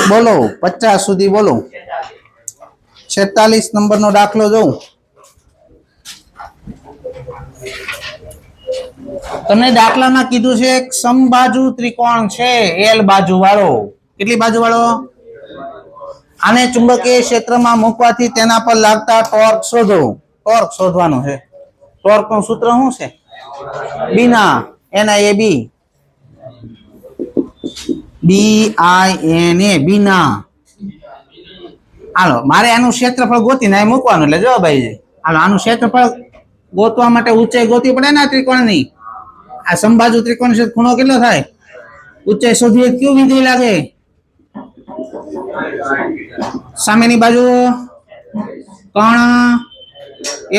બોલો 50 સુધી બોલો 46 નંબરનો દાખલો જોઉં તમને દાખલામાં કીધું છે એક સમબાજુ ત્રિકોણ છે એલ બાજુ વાળો કેટલી બાજુ વાળો આને ચુંબકીય ક્ષેત્રમાં મૂકવાથી તેના પર લાગતા ટોર્ક શોધો ટોર્ક શોધવાનું છે ટોર્ક નું સૂત્ર શું છે બીના NIAB BINA બીના હાલો મારે આનું ક્ષેત્રફળ ગોતીને અહીં મૂકવાનું એટલે જવાબ આવી જાય હાલો આનું ક્ષેત્રફળ ગોતવા માટે ઊંચાઈ ગોતવી પડે ને ત્રિકોણની આ સમબાજુ ત્રિકોણ છે ખૂણો કેટલો થાય ઊંચાઈ શોધીએ કયું વિધેય લાગે સામેની બાજુ કર્ણ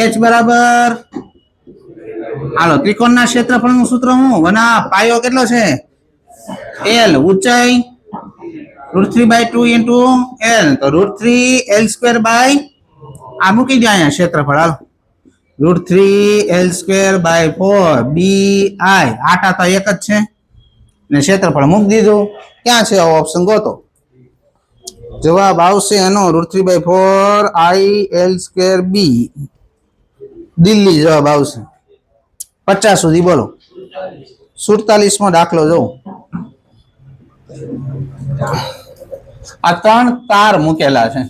h બરાબર હાલો ત્રિકોણના ક્ષેત્રફળનું સૂત્ર શું વના પાયો કેટલો છે l ઊંચાઈ √3/2 into l તો √3 l² આ મૂકી દે અહીંયા ક્ષેત્રફળ હાલો √3 l² bi આટા તો એક જ છે ને ક્ષેત્રફળ મૂકી દીધું ક્યાં છે ઓપ્શન ગોતો જવાબ આવશે એનો √3/4 i l² b દિલ્હી જવાબ આવશે 50 સુધી બોલો 47મો દાખલો જો આ 3 તાર મૂકેલા છે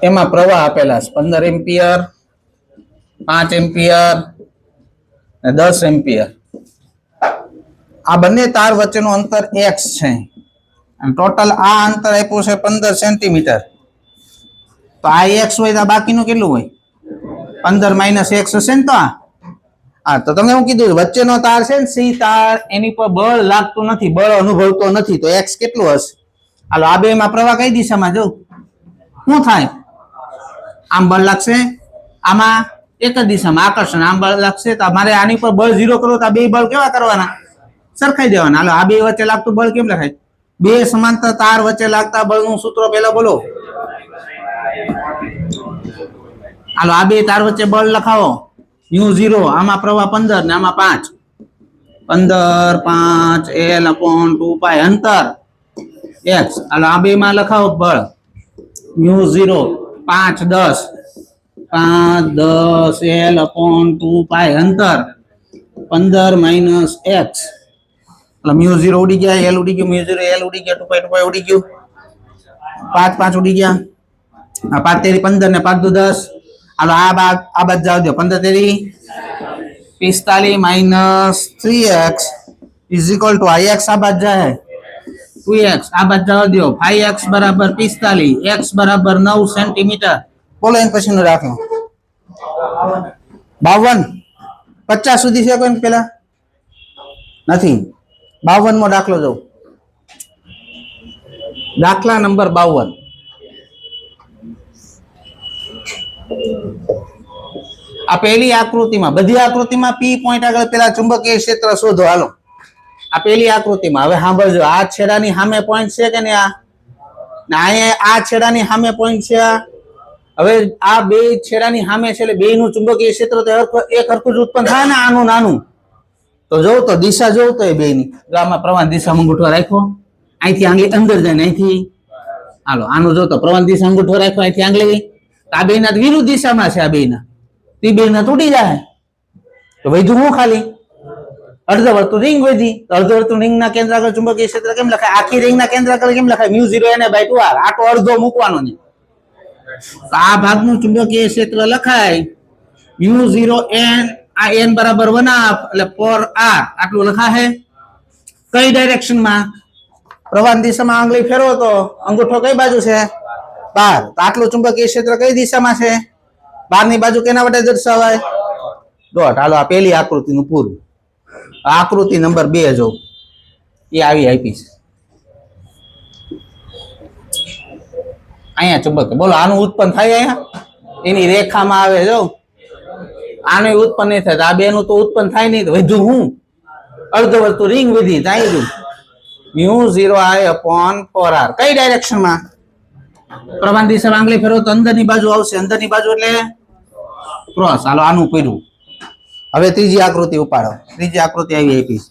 એમાં પ્રવાહ આપેલા છે 15 એમ્પિયર 5 એમ્પિયર અને 10 એમ્પિયર આ બંને તાર વચ્ચેનું અંતર x છે અને ટોટલ આ અંતર આપ્યું છે 15 સેન્ટીમીટર તો આ x હોય તો બાકીનું કેટલું હોય 15 - x હશે ને તો હા તો તમે હું કીધું વચ્ચેનો તાર છે ને સી તાર એની પર બળ લાગતું નથી બળ અનુભવતો નથી તો x કેટલું હશે હાલો આ બે માં પ્રવાહ કઈ દિશામાં જો શું થાય આમ બળ લાગશે આમાં એક જ દિશામાં આકર્ષણ આમ બળ લાગશે તો મારે આની પર બળ 0 કરવો તો આ બે બળ કેવા કરવાના સરખાઈ દેવાના હાલો આ બે વચ્ચે લાગતું બળ કેમ લખાય બે સમાંતર તાર વચ્ચે લાગતા બળનું સૂત્ર પહેલા બોલો હાલો આ બે તાર વચ્ચે બળ લખાવો μ0 આમાં પ્રવાહ 15 ને આમાં 5 15 5 l/2π અંતર x હાલો આ બે માં લખાવો બળ μ0 5 10 5 10 l/2π અંતર 15 - x એટલે μ0 ઉડી ગયા l ઉડી ગયું μ0 l ઉડી ગયા 2π 2π ઉડી ગયું 5 5 ઉડી ગયા આ 5 તેરી 15 ને 5 દુ 10 હાલો આ બાદ જાવ દો 15 તેરી 45 - 3x = ix આ બાદ જાય 2x આ બાદ જાવ દો 5x = 45 x = 9 સેન્ટીમીટર બોલો એન પછીનો દાખલો 52 50 સુધી છે કોઈ પેલા નથી 52મો દાખલો જો દાખલા નંબર 52 આ પહેલી આકૃતિમાં બધી આકૃતિમાં p પોઈન્ટ આગળ પેલા ચુંબકીય ક્ષેત્ર શોધો હાલો આ પહેલી આકૃતિમાં હવે સાંભળજો આ છેડાની સામે પોઈન્ટ છે કે ને આ છેડાની સામે પોઈન્ટ છે હવે આ બે છેડાની સામે છે એટલે બેયનું ચુંબકીય ક્ષેત્ર તો એક હરખું જ ઉત્પન્ન થાય ને આનું નાનું તો જોઉં તો દિશા જોઉં તો એ બેયની આમાં પ્રવાહ દિશા અંગૂઠો રાખ્યો અહીંથી આંગળી અંદર જાય ને અહીંથી હાલો આનું જો તો પ્રવાહ દિશા અંગૂઠો રાખ્યો અહીંથી આંગળી આ બેયના વિરુદ્ધ દિશામાં છે આ બેયના તે બેયના તૂટી જાય તો વૈધું હું ખાલી અર્ધવર્તુળ રિંગ વધી અર્ધવર્તુળ રિંગના કેન્દ્ર આગળ ચુંબકીય ક્ષેત્ર કેમ લખાય આખી રિંગના કેન્દ્ર આગળ કેમ લખાય μ0 n/2r આટો અડધો મૂકવાનો છે તો આ ભાગનું ચુંબકીય ક્ષેત્ર લખાય μ0 n આ n = 1/2 એટલે 4r આટલું લખાશે કઈ ડાયરેક્શનમાં પ્રવાહ દિશામાં આંગળી ફેરવો તો અંગૂઠો કઈ બાજુ છે બહાર તો આટલું ચુંબકીય ક્ષેત્ર કઈ દિશામાં છે બહારની બાજુ કેના વડે દર્શાવાય ડોટ હાલો આ પહેલી આકૃતિનું પૂરું આકૃતિ નંબર 2 જો એ આવી આપી છે અહીંયા ચુંબક બોલો આનું ઉત્પન્ન થાય અહીંયા એની રેખામાં આવે જો આનું ઉત્પન્ન નહીં થાય આ બેનું તો ઉત્પન્ન થાય નહીં તો વધુ હું અર્ધવર્તુળ રિંગ વિધી થાય μ0I/4r કઈ ડાયરેક્શનમાં પ્રવાહ દિશા આંગળી ફેરવો તો અંદરની બાજુ આવશે અંદરની બાજુ એટલે ક્રોસ હાલો આનું કર્યું હવે ત્રીજી આકૃતિ ઉપાડો ત્રીજી આકૃતિ આવી આપી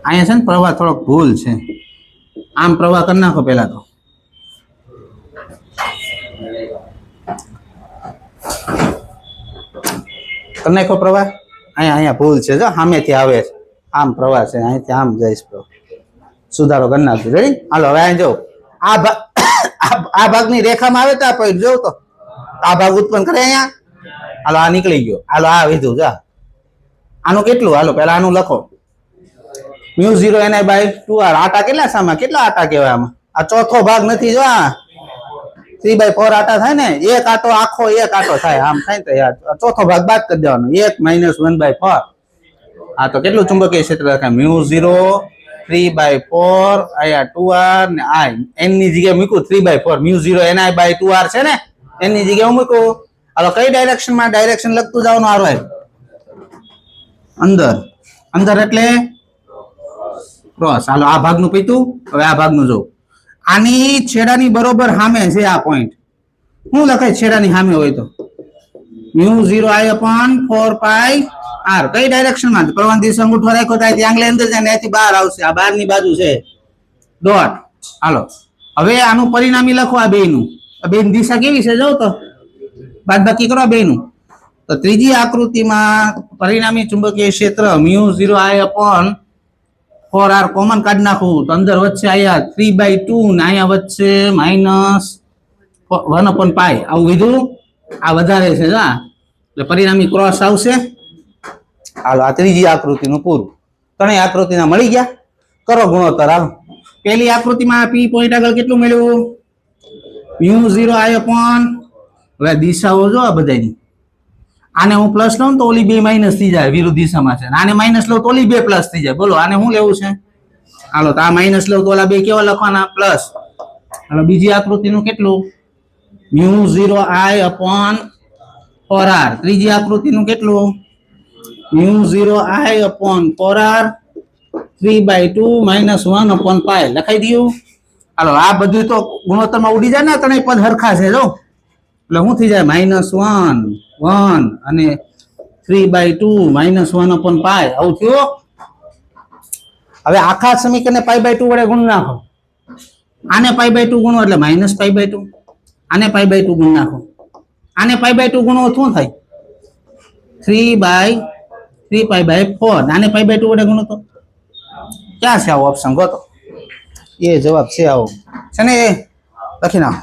અહીંયા છે ને પ્રવાહ થોડોક ભૂલ છે. આમ પ્રવાહ કરી નાખો પેલા તો. કરી નાખો પ્રવાહ. અહીંયા ભૂલ છે જો સામેથી આવે છે. આમ પ્રવાહ છે અહીંથી આમ જઈશ પ્રવાહ. સુધારો કરી નાખજો. રેડી? હાલો હવે અહીં જો આ ભાગ આ ભાગની રેખામાં આવે તો આ પોઈન્ટ જોવ તો આ ભાગ ઉત્પન્ન કરે અહીંયા. હાલો આ નીકળી ગયો. હાલો આ વિધું જા. આનું કેટલું? હાલો પેલા આનું લખો. Mu 0 ni by 2r. આટા કેટલા સામા? કેટલા આટા કહેવાય આમાં? આ ચોથો ભાગ નથી જો આ 3/4 આટા થાય ને. એક આટો આખો એક આટો થાય. આમ થાય તો યાર ચોથો ભાગ બાદ કરી દેવાનો. 1 - 1/4. આ તો કેટલું ચુંબકીય ક્ષેત્ર લખાય? મ્યુ 0 3/4 આયા 2r ને આ n ની જગ્યાએ મૂક્યું 3/4. મ્યુ 0 ni બાય 2r છે ને, n ની જગ્યાએ મૂક્યું. હાલો કઈ ડાયરેક્શનમાં? ડાયરેક્શન લખતું જવાનું આરવાય. અંદર. અંદર એટલે ક્રોસ. હાલો આ ભાગનું પીતું. હવે આ ભાગનું જો. આની છેડાની બરોબર સામે છે આ પોઈન્ટ. શું લખાય છેડાની સામે હોય તો? Mu 0 I/4 pi r. કઈ ડાયરેક્શનમાં? પ્રવાહ દિશા અંગૂઠો રાખ્યો તો અહીંથી આંગળી અંદર જાય ને અહીંથી બહાર આવશે. આ બહારની બાજુ છે. ડોટ. હાલો હવે આનું પરિણામી લખો આ બેયનું. આ બેયની દિશા કેવી છે જોવ તો. બાદબાકી કરો બેયનું. તો ત્રીજી આકૃતિમાં પરિણામી ચુંબકીય ક્ષેત્ર મ્યુ 0 I/4r કોમન કાઢી નાખું તો અંદર વચ્ચે આયા 3/2 ને અહીંયા વચ્ચે -1/pi. આવું વિધું. આ વધારે છે જા એટલે પરિણામી ક્રોસ આવશે. હાલો આ ત્રીજી આકૃતિનું પૂરું. ત્રણેય આકૃતિના મળી ગયા. કરો ગુણોત્તર. હાલો પહેલી આકૃતિમાં p પોઈન્ટ આગળ કેટલું મળ્યું? Mu 0 I/. હવે દિશાઓ જો આ બધાની. આને હું પ્લસ લઉં તો ઓલી બે માઇનસ થઈ જાય. વિરુદ્ધ દિશામાં છે. આને માઇનસ લઉં તો ઓલી બે પ્લસ થઈ જાય. બોલો આને શું લેવું છે? હાલો તો આ માઇનસ લઉં તો ઓલા બે કેવા લખવાના? પ્લસ. હાલો બીજી આકૃતિનું કેટલું? Mu 0 I/4r. ત્રીજી આકૃતિનું કેટલું? Mu 0 I/4r 3/2 -1/pi. લખાઈ દઉં. હાલો આ બધું તો ગુણોત્તરમાં ઉડી જાય ને. ત્રણેય પદ હરખા છે જો. એટલે શું થઈ જાય? -1 1 અને 3/2 -1/pi. આવું થયું. હવે આખા સમીકરણને π/2 વડે ગુણ નાખો. આને π/2 ગુણો એટલે -π/2. આને π/2 ગુણ નાખો. આને π/2 ગુણો શું થાય? 3/4. આને π/2 વડે ગુણો તો ક્યાં છે આવો ઓપ્શન? ગોતો. એ જવાબ છે આવો છે ને. એ લખી નાખો.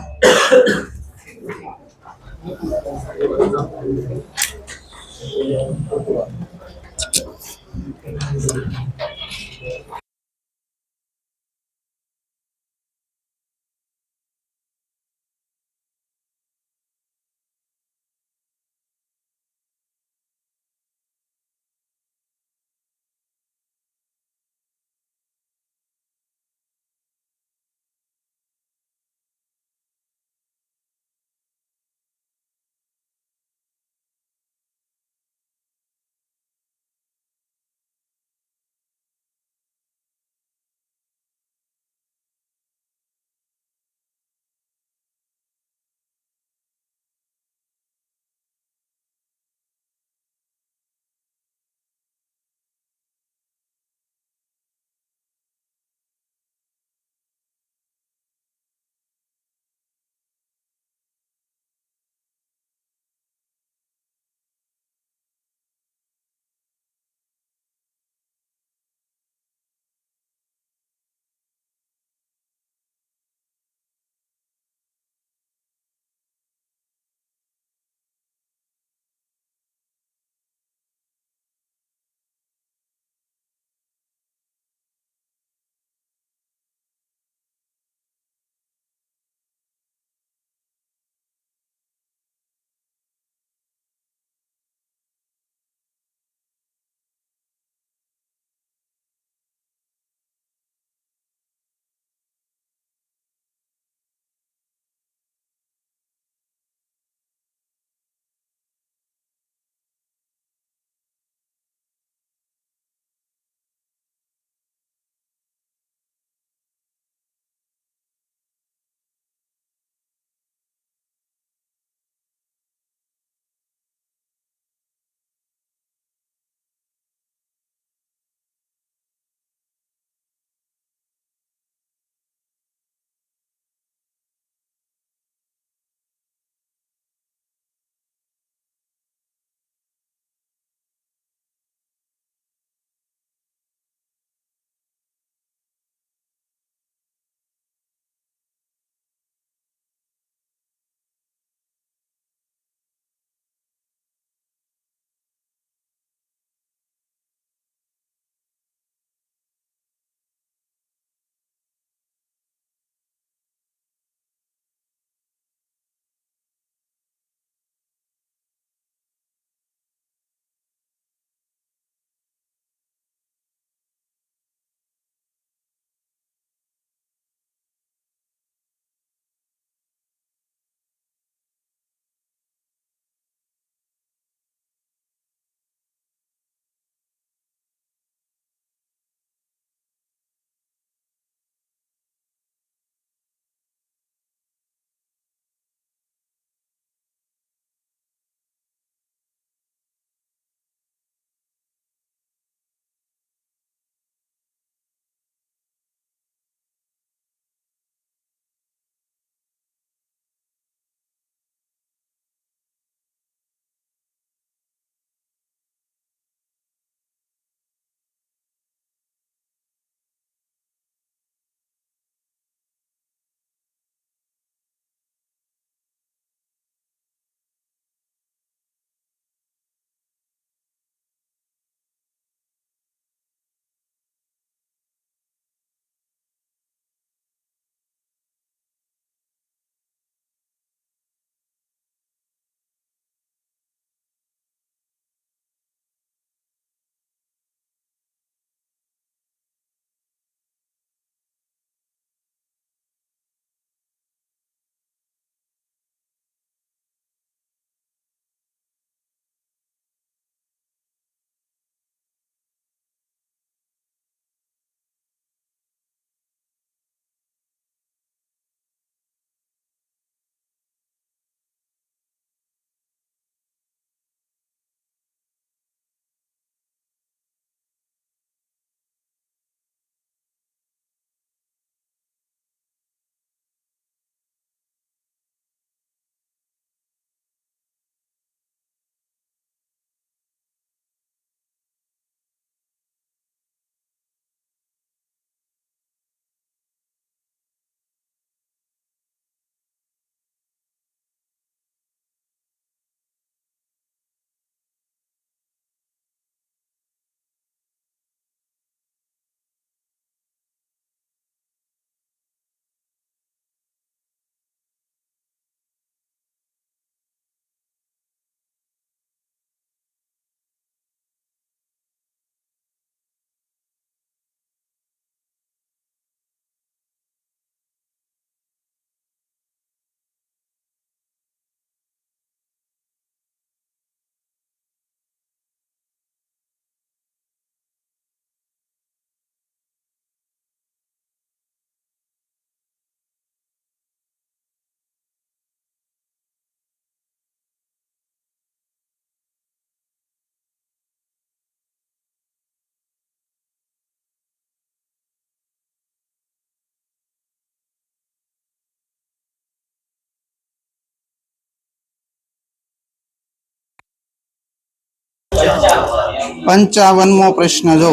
55મો પ્રશ્ન જો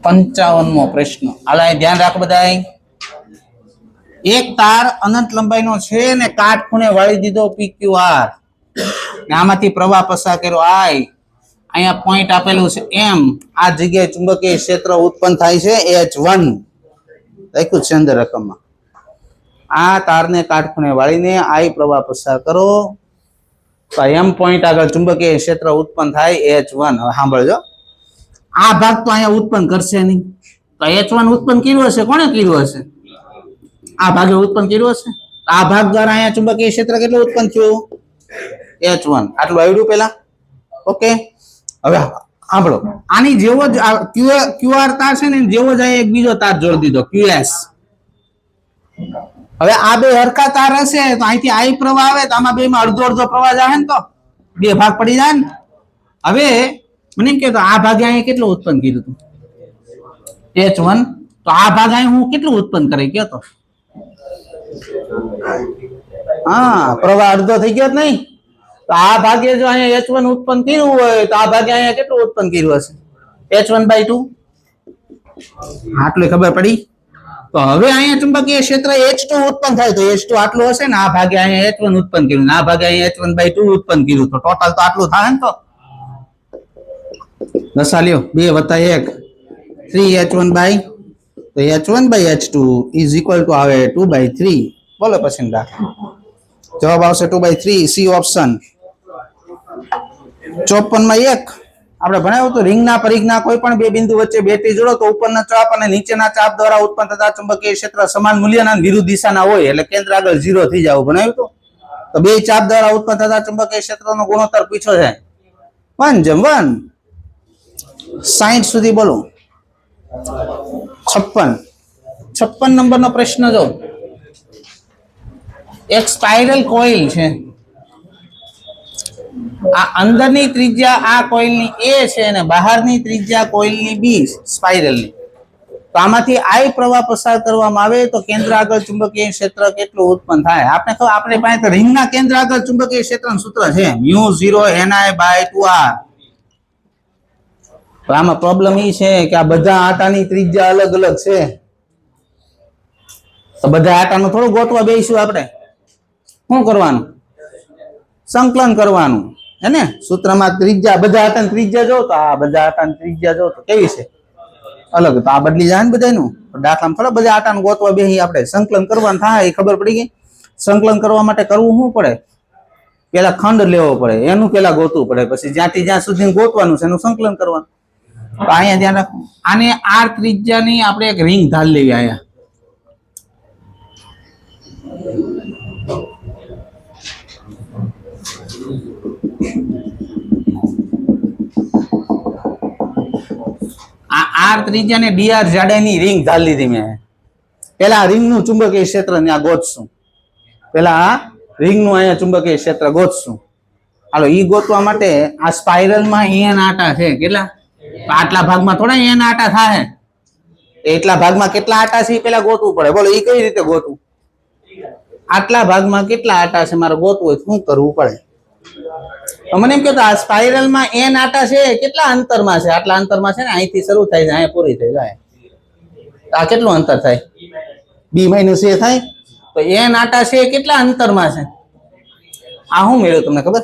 55મો પ્રશ્ન આલા ધ્યાન રાખો બધા એક તાર અનંત લંબાઈનો છે ને કાટખૂણે વાળી દીધો PQR ને આમાંથી પ્રવાહ પસાર કર્યો I અહીંયા પોઈન્ટ આપેલું છે M આ જગ્યાએ ચુંબકીય ક્ષેત્ર ઉત્પન્ન થાય છે H1 લખ્યું છે અંદર રકમમાં આ તારને કાટખૂણે વાળીને I પ્રવાહ પસાર કરો તો M પોઈન્ટ આગળ ચુંબકીય ક્ષેત્ર ઉત્પન્ન થાય H1 હવે સાંભળજો આ ભાગ તો અહીંયા ઉત્પન્ન કરશે નહીં તો H1 ઉત્પન્ન કર્યું હશે કોણે કર્યું હશે આ ભાગે ઉત્પન્ન કર્યું હશે આ ભાગ દ્વારા અહીંયા ચુંબકીય ક્ષેત્ર કેટલું ઉત્પન્ન થયું H1 આટલું આવડ્યું પેલા ઓકે હવે સાંભળો આની જેવો જ QR તાર છે ને જેવો જ એક બીજો તાર જોડી દીધો QS હવે આ બે હરખા તાર હશે તો અહીંથી I પ્રવાહ આવે તો આમાં બેમાં અડધો અડધો પ્રવાહ જાય ને તો બે ભાગ પડી જાય ને હવે મને એમ કે આ ભાગે અહીંયા કેટલું ઉત્પન્ન કર્યું હતું H1 તો આ ભાગ અહીં હું કેટલું ઉત્પન્ન કરી ગયો તો હા પ્રવાહ અડધો થઈ ગયો નહીં તો આ ભાગે જો અહીંયા H1 ઉત્પન્ન કર્યું હોય તો આ ભાગે અહીંયા કેટલું ઉત્પન્ન કર્યું હશે H1/2 આટલું ખબર પડી તો હવે અહીંયા ચુંબકીય ક્ષેત્ર H2 ઉત્પન્ન થાય તો H2 આટલું હશે ને આ ભાગે અહીંયા H1 ઉત્પન્ન કર્યું ને આ ભાગે અહીંયા H1/2 ઉત્પન્ન કર્યું તો ટોટલ તો આટલું થાય ને તો દસા લ્યો 2 + 1 3H1 તો H1/H2 ઇઝ ઇક્વલ ટુ આવે 2/3 બોલો પછી જવાબ આવશે 2/3 સી ઓપ્શન 54 માં 1 આપણે ભણાવ્યું તો રિંગના પરિઘના કોઈ પણ બે બિંદુ વચ્ચે બેટરી જોડો તો ઉપરના ચાપ અને નીચેના ચાપ દ્વારા ઉત્પન્ન થતા ચુંબકીય ક્ષેત્ર સમાન મૂલ્યના વિરુદ્ધ દિશાના હોય એટલે કેન્દ્ર આગળ 0 થઈ જાવ ભણાવ્યું તો બે ચાપ દ્વારા ઉત્પન્ન થતા ચુંબકીય ક્ષેત્રનો ગુણોત્તર પૂછ્યો છે 1:1 60 સુધી બોલો 56 નંબરનો પ્રશ્ન જો એક સ્પાઇરલ કોઇલ છે આ અંદરની ત્રિજ્યા આ કોઇલની A છે અને બહારની ત્રિજ્યા કોઇલની B સ્પાઇરલની તો આમાંથી I પ્રવાહ પસાર કરવામાં આવે તો કેન્દ્ર આગળ ચુંબકીય ક્ષેત્ર કેટલું ઉત્પન્ન થાય આપણે ખબર આપણી પાસે તો રિંગના કેન્દ્ર આગળ ચુંબકીય ક્ષેત્રનું સૂત્ર છે μ0Ni/2r તો આમાં પ્રોબ્લેમ એ છે કે આ બધા આટાની ત્રિજ્યા અલગ અલગ છે તો બધા આટાનું થોડું ગોતવા બેસીશું આપણે શું કરવાનું સંકલન કરવાનું હે ને સૂત્રમાં ત્રિજ્યા બધા આટાની ત્રિજ્યા જો તો આ બધા આટાની ત્રિજ્યા જો તો કેવી છે અલગ તો આ બદલી જાય ને બધાનું દાખલામાં થોડા બધા આટાનું ગોતવા બેસી આપણે સંકલન કરવાનું થાય એ ખબર પડી ગઈ સંકલન કરવા માટે કરવું શું પડે પેલા ખંડ લેવો પડે એનું પેલા ગોતવું પડે પછી જ્યાંથી જ્યાં સુધી ગોતવાનું છે એનું સંકલન કરવાનું તો અહીંયા ધ્યાન રાખો આને R ત્રિજ્યાની આપણે એક રિંગ ધાર લેવી અહીંયા આ R ત્રિજ્યા ને dr જાડાઈની રિંગ ધાર લીધી મેં પેલા રિંગનું ચુંબકીય ક્ષેત્ર ને આ ગોતશું પેલા રિંગનું અહીંયા ચુંબકીય ક્ષેત્ર ગોતશું હાલો ઈ ગોતવા માટે આ સ્પાઇરલમાં n આટા છે કેટલા આટલા ભાગમાં થોડા n આટા થાય એટલા ભાગમાં કેટલા આટા છે એ પેલા ગોતવું પડે બોલો ઈ કઈ રીતે ગોતવું આટલા ભાગમાં કેટલા આટા છે મારે ગોતવું હોય શું કરવું પડે મને એમ કહેતો આ સ્પાઇરલમાં n આટા છે કેટલા અંતરમાં છે આટલા અંતરમાં છે ને અહીંથી શરૂ થાય છે અહીંયા પૂરી થઈ જાય આ કેટલું અંતર થાય b - a થાય તો n આટા છે કેટલા અંતરમાં છે આ શું મેળવ્યું તમને ખબર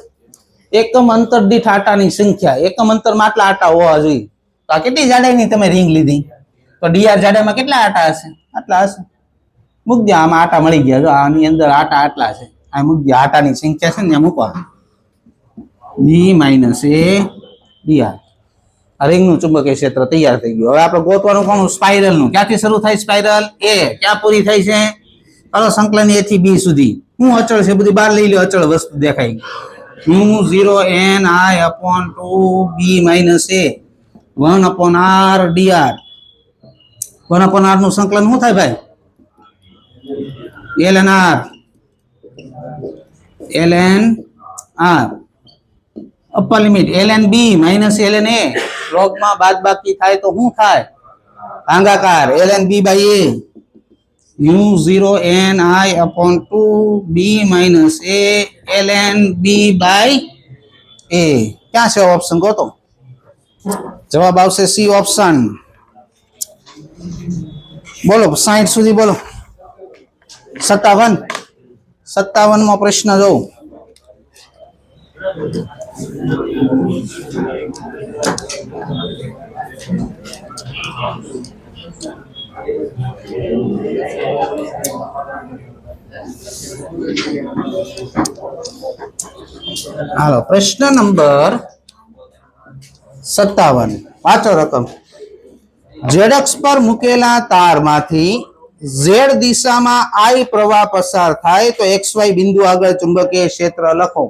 એકમ અંતર દીઠ આટાની સંખ્યા એકમ અંતરમાં આટલા આટા હોવા જોઈએ તો આ કેટલી જાડાઈની તમે રિંગ લીધી તો dr જાડાઈમાં કેટલા આટા હશે આટલા હશે મૂક દે આમાં આટા મળી ગયા જો આની અંદર આટા આટલા છે આ મૂક દે આટાની સંખ્યા છે ને મૂકવા b - a dr આ રિંગનું ચુંબકીય ક્ષેત્ર તૈયાર થઈ ગયું હવે આપણે ગોતવાનું કોનું સ્પાઇરલનું ક્યાંથી શરૂ થાય સ્પાઇરલ A ક્યાં પૂરી થાય છે ચાલો સંકલન A થી B સુધી શું અચળ છે બધી બહાર લઈ લો અચળ વસ્તુ દેખાય μ0Ni/2b - a 1/r dr 1/r નું સંકલન શું થાય ભાઈ ln r upper limit ln b - ln a લોગમાં બાદબાકી થાય તો શું થાય ભાગાકાર ln b/a μ0 ni/2 b - a ln b/a ક્યાં છે ઓપ્શન ગોતો જવાબ આવશે સી ઓપ્શન બોલો 60 સુધી બોલો 57 માં પ્રશ્ન જોઉં હાલો પ્રશ્ન નંબર 57 વાંચો રકમ ઝેડ અક્ષ પર મૂકેલા તારમાંથી ઝેડ દિશામાં I પ્રવાહ પસાર થાય તો XY બિંદુ આગળ ચુંબકીય ક્ષેત્ર લખો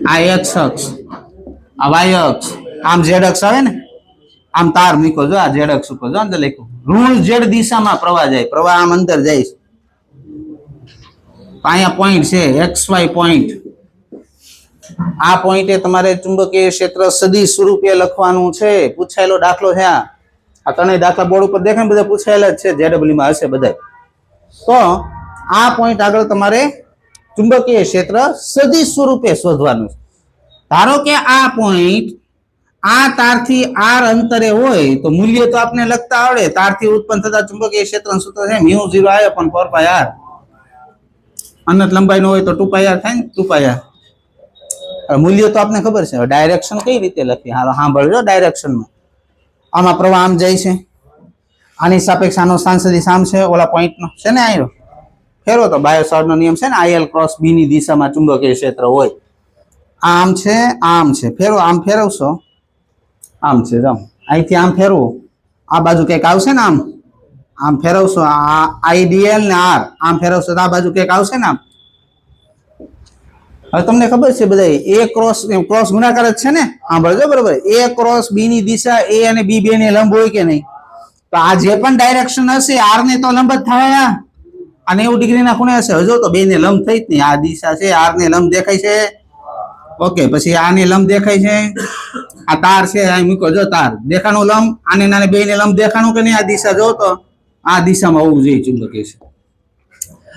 આ X અક્ષ આ Y અક્ષ આમ ઝેડ અક્ષ આવે ને આમ તાર મૂકો જો આ ઝેડ અક્ષ ઉપર જો અંદર લખ્યું ઋણ ઝેડ દિશામાં પ્રવાહ જાય પ્રવાહ આમ અંદર જાય અહીંયા પોઈન્ટ છે XY પોઈન્ટ આ પોઈન્ટે તમારે ચુંબકીય ક્ષેત્ર સદિશ સ્વરૂપે લખવાનું છે પૂછાયેલો દાખલો છે આ ત્રણેય દાખલા બોર્ડ ઉપર દેખાય બધા પૂછાયેલા જ છે JW માં હશે બધા તો આ પોઈન્ટ આગળ તમારે ચુંબકીય ક્ષેત્ર સદિશ સ્વરૂપે શોધવાનું છે ધારો કે આ પોઈન્ટ આ તારથી r અંતરે હોય તો મૂલ્ય તો આપને લખતા આવડે તારથી ઉત્પન્ન થતા ચુંબકીય ક્ષેત્રનું સૂત્ર છે μ0I/4πr અનંત લંબાઈનો હોય તો 2πr થાય ને 2πr મૂલ્ય તો આપને ખબર છે ડાયરેક્શન કઈ રીતે લખી હાલો સાંભળજો ડાયરેક્શનમાં આમાં પ્રવાહ આમ જાય છે આની સાપેક્ષ આનો સ્થાન સદિશ આમ છે ઓલા પોઈન્ટનો છે ને આયો ફેરવો તો બાયોસાવર્ટનો નિયમ છે ને IL ક્રોસ B ની દિશામાં ચુંબકીય ક્ષેત્ર હોય આમ છે ફેરવો આમ ફેરવશો આમ છે જાઓ અહીંથી આમ ફેરવો આ બાજુ કંઈક આવશે ને આમ ફેરવશો આ IDL ને R આમ ફેરવશો તો આ બાજુ કંઈક આવશે ને આમ હવે તમને ખબર છે બધા A ક્રોસ ગુણાકાર જ છે ને હા બરાબર બરાબર A ક્રોસ B ની દિશા A અને B બે ને લંબ હોય કે નહીં તો આ જે પણ ડાયરેક્શન હશે R ને તો લંબ જ થાય આ 90 ડિગ્રીના ખૂણે હશે હજો તો બે ને લંબ થઈ જ નહીં આ દિશા છે R ને લંબ દેખાય છે ઓકે પછી આને લંબ દેખાય છે આ તાર છે આ મૂકો જો તાર દેખાણું લંબ આને નાને બે ને લંબ દેખાણું કે નહીં આ દિશા જો તો આ દિશામાં હોવું જોઈએ ચુંબકીય છે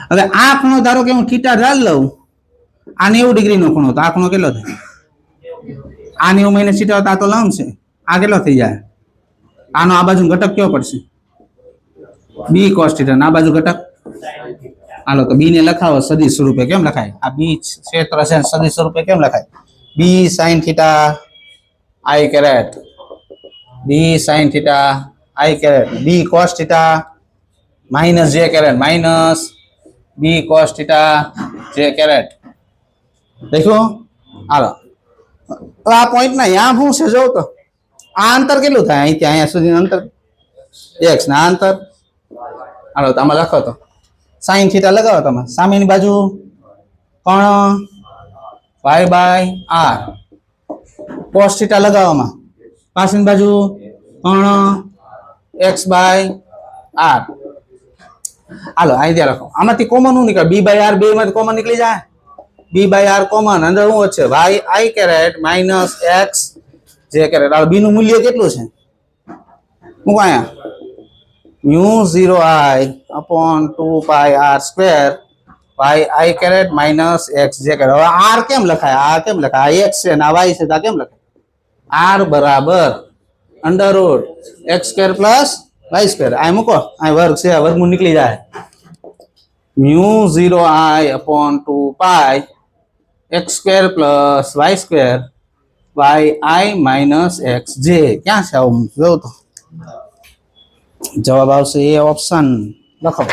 હવે આ ખૂણો ધારો કે હું થીટા ધાર લઉં આ 90 ડિગ્રીનો ખૂણો તો આ ખૂણો કેટલો થાય આ 90 માઈનસ થીટા આ તો લંબ છે આ કેટલો થઈ જાય આનો આ બાજુ ઘટક કયો પડશે b cos થીટા આ બાજુ ઘટક હાલો તો b ને લખાવો સદિશ સ્વરૂપે કેમ લખાય આ b ક્ષેત્ર છે સદિશ સ્વરૂપે કેમ લખાય b sin theta I caret b sin theta I caret b cos theta minus j caret minus b cos theta j caret દેખો હાલો આ પોઈન્ટ ના યા શું છે જો તો આ અંતર કેટલું થાય અહીંથી અહીંયા સુધી અંતર x ના અંતર હાલો તો આમાં લખો તો sin થીટા લગાવો તમે સામેની બાજુ કર્ણ y/r cos થીટા લગાવવામાં પાછળની બાજુ કર્ણ x/r હાલો અહીં ત્યાં લખો આમાંથી કોમન શું નીકળે b/r બે માંથી કોમન નીકળી જાય b/r કોમન અંદર શું છે y I caret minus x j caret આ b નું મૂલ્ય કેટલું છે હું અહીંયા μ0I/2πr² y I caret minus x j caret હવે r કેમ લખાય આ કેમ લખાય x છે ને આ y છે તો કેમ લખાય r બરાબર અંડરરૂટ x² પ્લસ y² આ મૂકો આ વર્ગ છે વર્ગમૂળ નીકળી જાય μ0I/2π x² plus y² y minus x j ક્યાં છે આવું જોઉં તો જવાબ આવશે એ ઓપ્શન લખો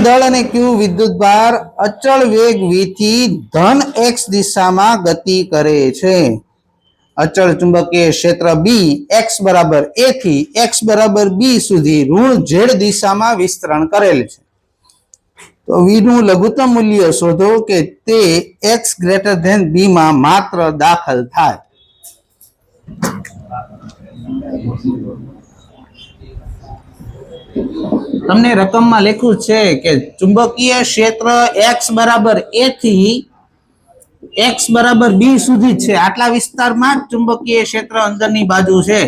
દળ અને ક્યુ વિદ્યુત ભાર અચળ વેગ v થી ધન x દિશામાં ગતિ કરે છે. અચળ ચુંબકીય ક્ષેત્ર બી x બરાબર a થી x બરાબર b સુધી ઋણ z દિશામાં વિસ્તરણ કરેલ છે. તો v નું લઘુત્તમ મૂલ્ય શોધો કે તે x ગ્રેટર ધેન b માં માત્ર દાખલ થાય. તમને રકમમાં લખ્યું છે કે ચુંબકીય ક્ષેત્ર x બરાબર a થી x બરાબર b સુધી છે. આટલા વિસ્તારમાં જ ચુંબકીય ક્ષેત્ર અંદરની બાજુ છે.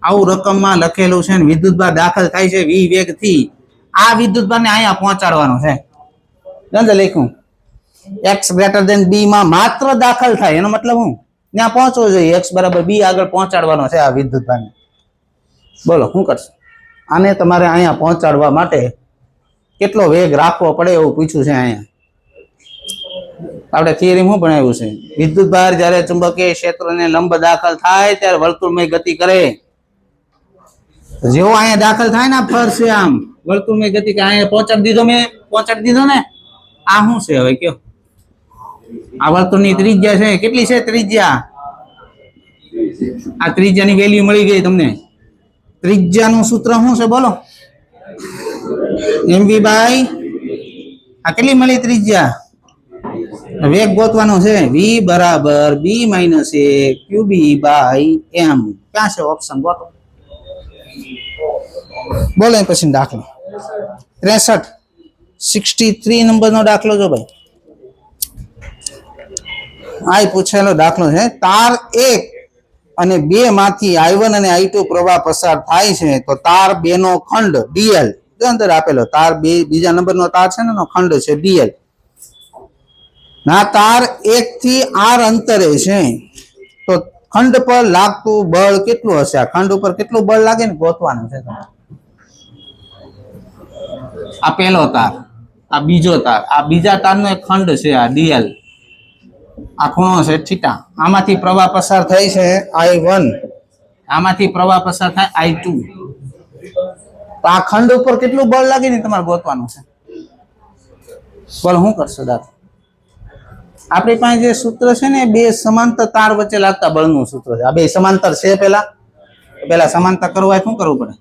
આવું રકમમાં લખેલું છે. વિદ્યુતભાર દાખલ થાય છે v વેગ થી. આ વિદ્યુતભારને અહીંયા પહોંચાડવાનો છે. લખ્યું x ગ્રેટર ધેન b માં માત્ર દાખલ થાય એનો મતલબ હું ત્યાં પહોંચવો જોઈએ. x બરાબર b આગળ પહોંચાડવાનો છે આ વિદ્યુતભારને. બોલો શું કરશે? આને તમારે અહીંયા પહોંચાડવા માટે કેટલો વેગ રાખવો પડે એવું પૂછ્યું છે. અહીંયા આપણે થિયરી શું ભણાવ્યું છે? વિદ્યુતભાર જ્યારે ચુંબકીય ક્ષેત્રને લંબ દાખલ થાય ત્યારે વર્તુળમય ગતિ કરે. જેવો અહીંયા દાખલ થાય ને ફરશે આમ વર્તુળમય ગતિ કે અહીંયા પહોંચાડી દીધો ને. આ શું છે હવે કયો? આ વર્તુળની ત્રિજ્યા છે. કેટલી છે ત્રિજ્યા? આ ત્રિજ્યાની વેલ્યુ મળી ગઈ તમને. ત્રિજ્યાનું સૂત્ર શું છે બોલો? mv બાય આ કેટલી મળી ત્રિજ્યા? વેગ ગોતવાનો છે. v બરાબર b minus a qb by m. ક્યાં છે ઓપ્શન ગોતો? બોલો પછી દાખલો 63 નંબરનો દાખલો જો ભાઈ. આ પૂછેલો દાખલો છે. તાર 1 અને 2 માંથી i1 અને i2 પ્રવાહ પસાર થાય છે. તો તાર 2 નો ખંડ dl અંદર આપેલો તાર 2 બીજા નંબરનો તાર છે ને એનો ખંડ છે dl. ના તાર 1 થી r અંતરે છે. તો ખંડ પર લાગતું બળ કેટલું હશે? આ ખંડ ઉપર કેટલું બળ લાગે ને ગોતવાનું છે. આ પહેલો તાર, આ બીજો તાર, આ બીજા તારનો એક ખંડ છે આ dl. આ ખૂણો છે થીટા. આમાંથી પ્રવાહ પસાર થાય છે i1, આમાંથી પ્રવાહ પસાર થાય i2. તો આ ખંડ ઉપર કેટલું બળ લાગે ને તમારે ગોતવાનું છે. બળ શું કરશો દાદા? આપણી પાસે જે સૂત્ર છે ને બે સમાંતર તાર વચ્ચે લાગતા બળનું સૂત્ર છે. આ બે સમાંતર છે. પેલા સમાંતર કરવું હોય શું કરવું પડે?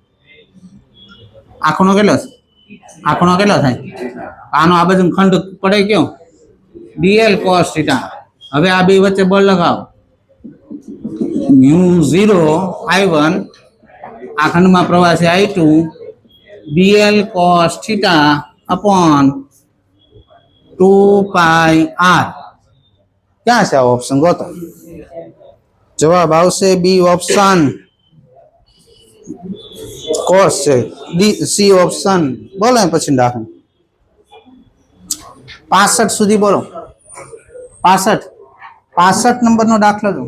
આ ખૂણો કેટલો છે? આ ખૂણો કેટલો થાય? આનો આ બાજુ ખંડ પડે કયો? dl cos theta. હવે આ બે વચ્ચે બળ લગાવો. μ0 i1, આ ખંડમાં પ્રવાહ છે i2, dl cos theta upon 2 પાઈ r. ક્યાં છે આ ઓપ્શન ગોતો? જવાબ આવશે બી ઓપ્શન. કોસ છે ડી સી ઓપ્શન. બોલો પછી દાખલ 65 સુધી બોલો. 65 નંબરનો દાખલો જો.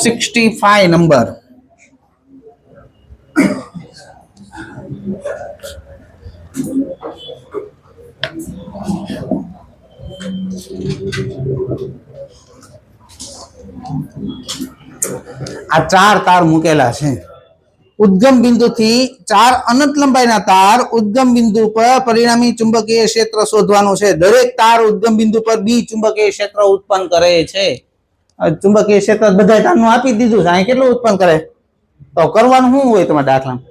65 નંબર. આ 4 તાર મૂકેલા છે. ઉદ્ગમ બિંદુથી 4 અનંત લંબાઈના તાર ઉદ્ગમ બિંદુ પર પરિણામી ચુંબકીય ક્ષેત્ર શોધવાનું છે. દરેક તાર ઉદ્ગમ બિંદુ પર બી ચુંબકીય ક્ષેત્ર ઉત્પન્ન કરે છે. ચુંબકીય ક્ષેત્ર બધા તારનું આપી દીધું છે. અહીં કેટલું ઉત્પન્ન કરે? તો કરવાનું શું હોય તમારા દાખલામાં?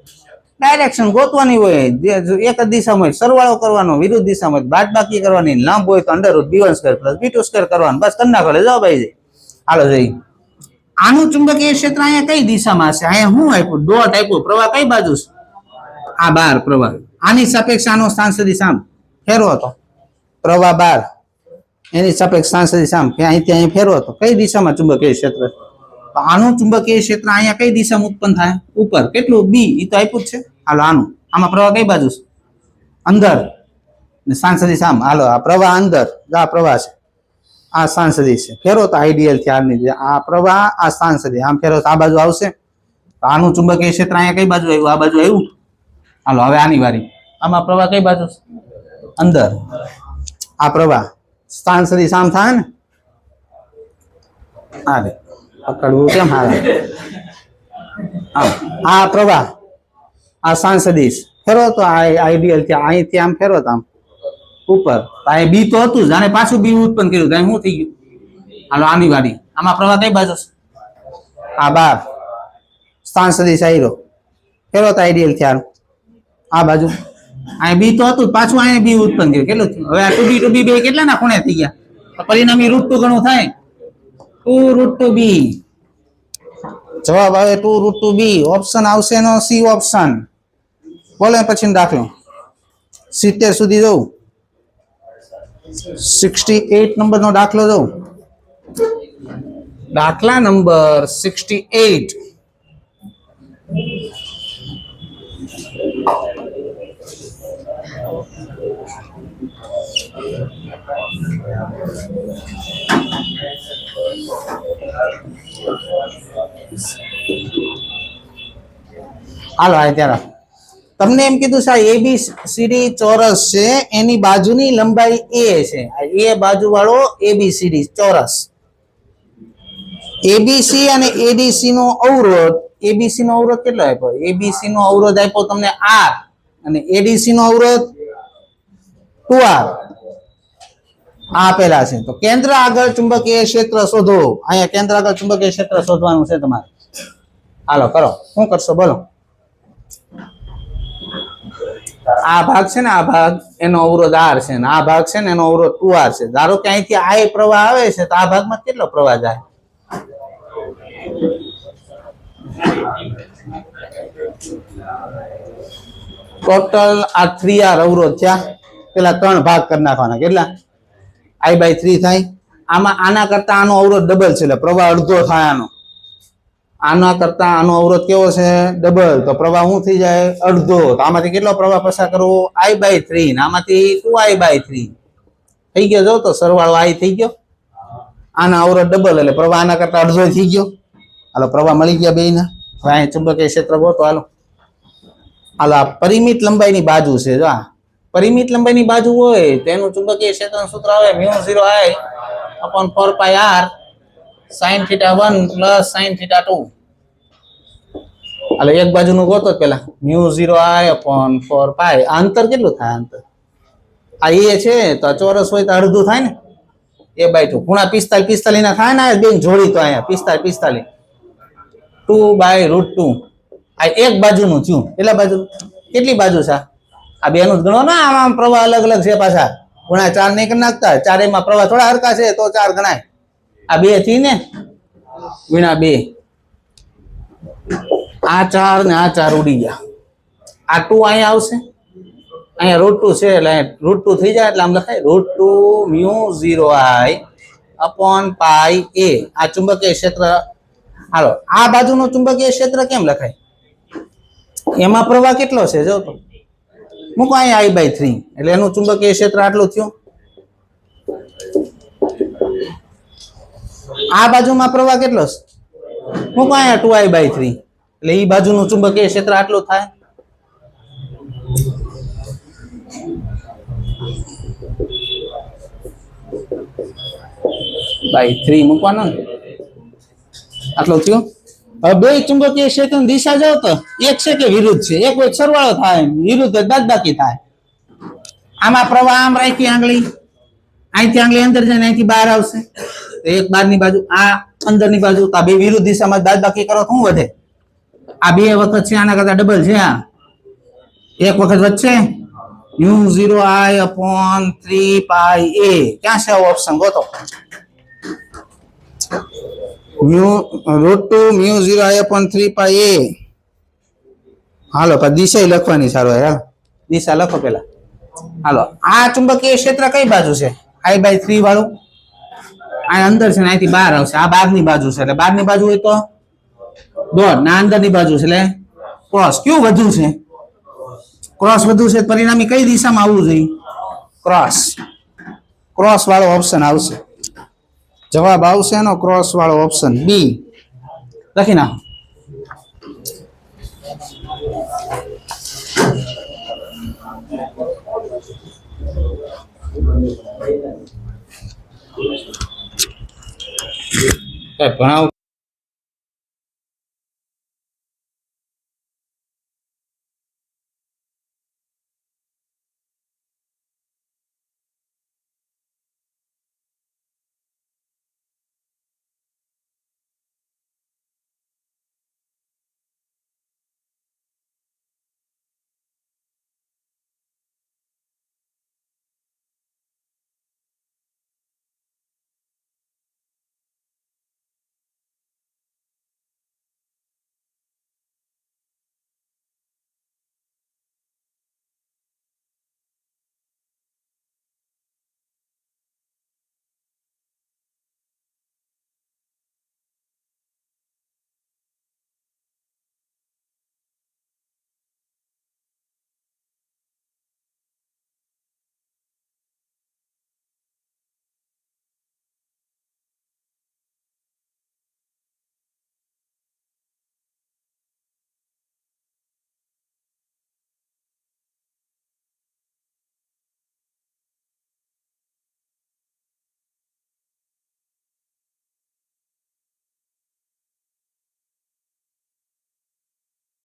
ડાયરેક્શન ગોતવાની હોય. એક જ દિશામાં હોય સરવાળો કરવાનો, વિરુદ્ધ દિશામાં હોય બાદબાકી કરવાની, લંબ હોય તો under route b1 square plus b2 square કરવાનું. બસ કરી નાખો એટલે જવાબ આવી જાય. હાલો જઈએ. આનું ચુંબકીય ક્ષેત્ર અહીંયા કઈ દિશામાં છે? અહીંયા શું આપ્યું? ડોટ આપ્યું. પ્રવાહ કઈ બાજુ છે? આ 12 પ્રવાહ. આની સાપેક્ષ આનો સ્થાન સદિશ આમ ફેરવો હતો. પ્રવાહ 12 એની સાપેક્ષ સ્થાન સદિશ આમ અહીંથી અહીં ફેરવો હતો. કઈ દિશામાં ચુંબકીય ક્ષેત્ર? તો આનું ચુંબકીય ક્ષેત્ર અહીંયા કઈ દિશામાં ઉત્પન્ન થાય? ઉપર. કેટલું? બી. એ તો આપ્યું જ છે. હાલો આનું. આમાં પ્રવાહ કઈ બાજુ છે? અંદર. સ્થાન સદિશ આમ. હાલો આ પ્રવાહ અંદર. આ પ્રવાહ છે. આ સ્થાન સદિશ છે. ફેરો તો આઈડિયલ થી આરની આ પ્રવાહ આ સ્થાન સદિશ આમ ફેરો તો આ બાજુ આવશે. તો આનું ચુંબકીય ક્ષેત્ર અહીંયા કઈ બાજુ આવ્યું? આ બાજુ આવ્યું. હાલો હવે આની વારી. આમાં પ્રવાહ કઈ બાજુ છે? અંદર. આ પ્રવાહ સ્થાન સદિશ આમ થાય ને. આ રે પકડવું કેમ હાલે? આ પ્રવાહ આ સ્થાન સદિશ ફેરો તો આઈડિયલ છે, અહીંથી આમ ફેરો તો આમ ઉપર આ બી તો હતું જ, આને પાછું બી ઉત્પન્ન કર્યું, ત્યાં શું થઈ ગયું? હાલો આની વાડી, આમાં પ્રવાહ કઈ બાજુ? આ બાર સ્થાન સદિશ આયરો ફેરો તો આઈડિયલ છે આ બાજુ, આ બી તો હતું પાછું અહીંયા બી ઉત્પન્ન કર્યું, કેટલું થયું? હવે આ ટુ બી બે કેટલા ના ખૂણે થઈ ગયા? તો પરિણામી √2 ગણું થાય, 2 √2 બી. જવાબ આવે 2 √2 બી. ઓપ્શન આવશે નો સી ઓપ્શન. બોલે પછી દાખલો 70 સુધી જવું, 68 નંબર નો દાખલો જવું, દાખલા નંબર 68. હાલો ત્યારે તમને એમ કીધું છે એબીસીડી ચોરસ છે, એની બાજુની લંબાઈ એ છે, એ બાજુ વાળો એબીસીડી ચોરસ, એબીસી અને એડીસી નો અવરોધ, એબીસી નો અવરોધ કેટલો આપ્યો? એબીસી નો અવરોધ આપ્યો તમને R અને એડીસી નો અવરોધ 2R આપેલા છે. તો કેન્દ્ર આગળ ચુંબકીય ક્ષેત્ર શોધો. અહીંયા કેન્દ્ર આગળ ચુંબકીય ક્ષેત્ર શોધવાનું છે તમારે. હાલો કરો, શું કરશો બોલો? આ ભાગ છે ને, આ ભાગ એનો અવરોધ R છે ને આ ભાગ છે ને એનો અવરોધ 2R છે. ધારો કે અહીંથી I પ્રવાહ આવે છે તો આ ભાગમાં કેટલો પ્રવાહ જાય? ટોટલ આ 3R અવરોધ થયા, પેલા 3 ભાગ કરી નાખવાના, કેટલા? I/3 થાય. આમાં આના કરતા આનો અવરોધ ડબલ છે એટલે પ્રવાહ અડધો થાય આનો. આના કરતા આનો અવરોધ કેવો છે? ડબલ. તો પ્રવાહ શું થઈ જાય? અડધો. તો આમાંથી કેટલો પ્રવાહ પસાર કરવો? I/3 ને આમાંથી 2I/3 થઈ ગયો. જો તો સરવાળો I થઈ ગયો. આના અવરોધ ડબલ એટલે પ્રવાહ આના કરતા અડધો થઈ ગયો. હાલો પ્રવાહ મળી ગયા બેયના. હવે અહીં ચુંબકીય ક્ષેત્ર ગોતો. હાલો હાલો આ પરિમિત લંબાઈની બાજુ છે. જો આ પરિમિત લંબાઈની બાજુ હોય તેનું ચુંબકીય ક્ષેત્રનું સૂત્ર આવે μ0I/4πr sin θ1 plus sin θ2. હાલો એક બાજુનું ગોતો પેલા, μ0I/4π. અંતર કેટલું થાય? અંતર આ એ છે તો ચોરસ હોય તો અડધું થાય ને, a/2. ખૂણા 45 ના થાય ને, બેન જોડી તો અહીંયા 45 2/√2. આ એક બાજુનું થયું. કેટલા બાજુ? કેટલી બાજુ છે? આ બેનું જ ગણો ને. આમાં પ્રવાહ અલગ અલગ છે પાછા. ખૂણા 4 નહીં કરી નાખતા, ચારેયમાં પ્રવાહ થોડા હરખા છે તો 4 ગણાય. આ 2 થી ને ગુણ્યા 2, આ 4 ને આ 4 ઉડી ગયા. આ 2 અહીંયા આવશે, અહીંયા √2 છે એટલે √2 થઈ જાય એટલે આમ લખાય √2 μ0I/πa. આ ચુંબકીય ક્ષેત્ર. હાલો આ બાજુનું ચુંબકીય ક્ષેત્ર કેમ લખાય? એમાં પ્રવાહ કેટલો છે જો તો મૂકો અહીંયા I/3 એટલે એનું ચુંબકીય ક્ષેત્ર આટલું થયું. આ બાજુમાં પ્રવાહ કેટલો છે? મૂકો અહીંયા 2I/3 એટલે ઈ બાજુનું ચુંબકીય ક્ષેત્ર આટલું થાય. by 3 મૂકવાનો ને, આટલું થયું. હવે બે ચુંબકીય ક્ષેત્રની દિશા જાવ તો એક છે કે વિરુદ્ધ છે? એક હોય સરવાળો થાય, વિરુદ્ધ બાદબાકી થાય. આમાં પ્રવાહ આમ રાખી આંગળી, અહીંથી આંગળી અંદર જાય ને અહીંથી બહાર આવશે. એક બહારની બાજુ, આ અંદરની બાજુ. આ બે વિરુદ્ધ દિશામાં બાદબાકી કરો તો શું વધે? આ 2 વખત છે, આના કરતા ડબલ છે. આ એક વખત વધશે μ0I/3πa. ક્યાં છે ઓપ્શન ગોતો? √2 μ0I/3πa. હાલો પણ દિશા લખવાની સારો. યાર દિશા લખો પેલા. હાલો આ ચુંબકીય ક્ષેત્ર કઈ બાજુ છે? I/3 વાળું આ અંદર છે ને અહીંથી બહાર આવશે. આ બહારની બાજુ છે એટલે બહારની બાજુ હોય તો ડોટ, ના અંદરની બાજુ છે એટલે ક્રોસ. કયું વધુ છે? ક્રોસ વધુ છે. પરિણામી કઈ દિશામાં આવવું જોઈએ? ક્રોસ. ક્રોસ વાળો ઓપ્શન આવશે. જવાબ આવશે એનો ક્રોસ વાળો ઓપ્શન બી. લખી નાખો. ભણાવ